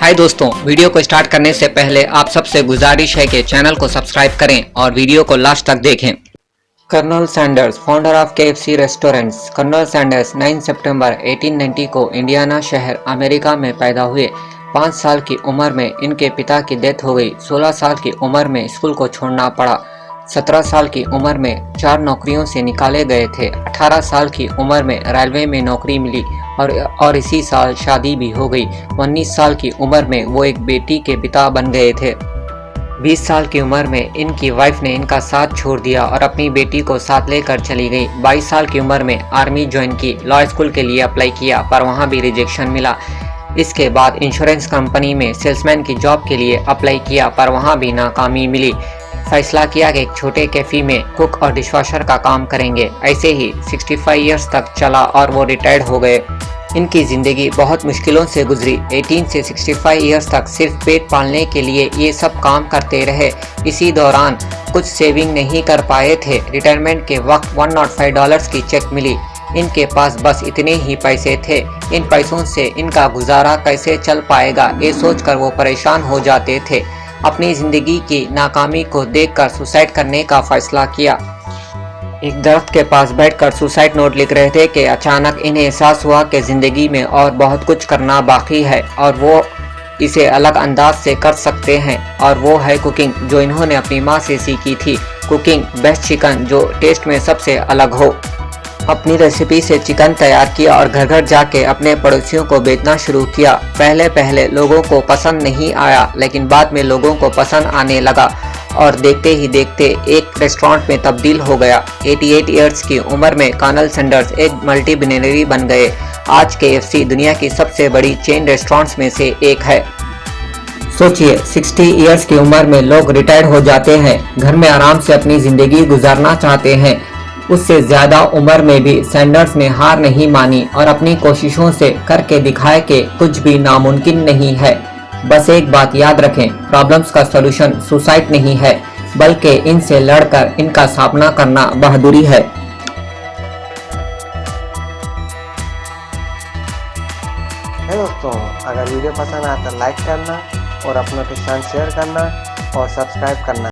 हाय दोस्तों, वीडियो को स्टार्ट करने से पहले आप सबसे गुजारिश है कि चैनल को सब्सक्राइब करें और वीडियो को लास्ट तक देखें। Colonel Sanders, founder of KFC restaurants. Colonel Sanders 9 सितंबर 1890 को इंडियाना शहर अमेरिका में पैदा हुए। 5 साल की उम्र में इनके पिता की डेथ हो गई। 16 साल की उम्र में स्कूल को छोड़ना पड़ा। 17 साल की उम्र में 4 नौकरियों से निकाले गए थे। 18 साल की उम्र में रेलवे में नौकरी मिली और इसी साल शादी भी हो गई। 19 साल की उम्र में वो एक बेटी के पिता बन गए थे। 20 साल की उम्र में इनकी वाइफ ने इनका साथ छोड़ दिया और अपनी बेटी को साथ लेकर चली गई। 22 साल की उम्र में आर्मी ज्वाइन की। लॉ स्कूल के लिए अप्लाई किया पर वहाँ भी रिजेक्शन मिला। इसके बाद इंश्योरेंस कंपनी में सेल्समैन की जॉब के लिए अप्लाई किया पर वहाँ भी नाकामी मिली। फैसला किया कि एक छोटे कैफे में कुक और डिशवॉशर का काम करेंगे। ऐसे ही 65 इयर्स तक चला और वो रिटायर्ड हो गए। इनकी ज़िंदगी बहुत मुश्किलों से गुजरी। 18 से 65 इयर्स तक सिर्फ पेट पालने के लिए ये सब काम करते रहे। इसी दौरान कुछ सेविंग नहीं कर पाए थे। रिटायरमेंट के वक्त $105 की चेक मिली। इनके पास बस इतने ही पैसे थे। इन पैसों से इनका गुजारा कैसे चल पाएगा ये सोचकर वो परेशान हो जाते थे। अपनी ज़िंदगी की नाकामी को देखकर सुसाइड करने का फैसला किया। एक दरख्त के पास बैठकर सुसाइड नोट लिख रहे थे कि अचानक इन्हें एहसास हुआ कि ज़िंदगी में और बहुत कुछ करना बाकी है और वो इसे अलग अंदाज से कर सकते हैं, और वो है कुकिंग, जो इन्होंने अपनी माँ से सीखी थी। कुकिंग, बेस्ट चिकन जो टेस्ट में सबसे अलग हो। अपनी रेसिपी से चिकन तैयार किया और घर घर जाके अपने पड़ोसियों को बेचना शुरू किया। पहले लोगों को पसंद नहीं आया, लेकिन बाद में लोगों को पसंद आने लगा और देखते ही देखते एक रेस्टोरेंट में तब्दील हो गया। 88 इयर्स की उम्र में कर्नल सैंडर्स एक मल्टी बिलियनरी बन गए। आज KFC दुनिया की सबसे बड़ी चेन रेस्टोरेंट्स में से एक है। सोचिए, 60 इयर्स की उम्र में लोग रिटायर्ड हो जाते हैं, घर में आराम से अपनी ज़िंदगी गुजारना चाहते हैं। उससे ज़्यादा उम्र में भी सैंडर्स ने हार नहीं मानी और अपनी कोशिशों से करके दिखाया कि कुछ भी नामुमकिन नहीं है। बस एक बात याद रखें, प्रॉब्लम्स का सलूशन सुसाइड नहीं है, बल्कि इनसे लड़कर इनका सामना करना बहादुरी है। दोस्तों, अगर वीडियो पसंद आया तो लाइक करना और अपनों के साथ शेयर करना और सब्सक्राइब करना।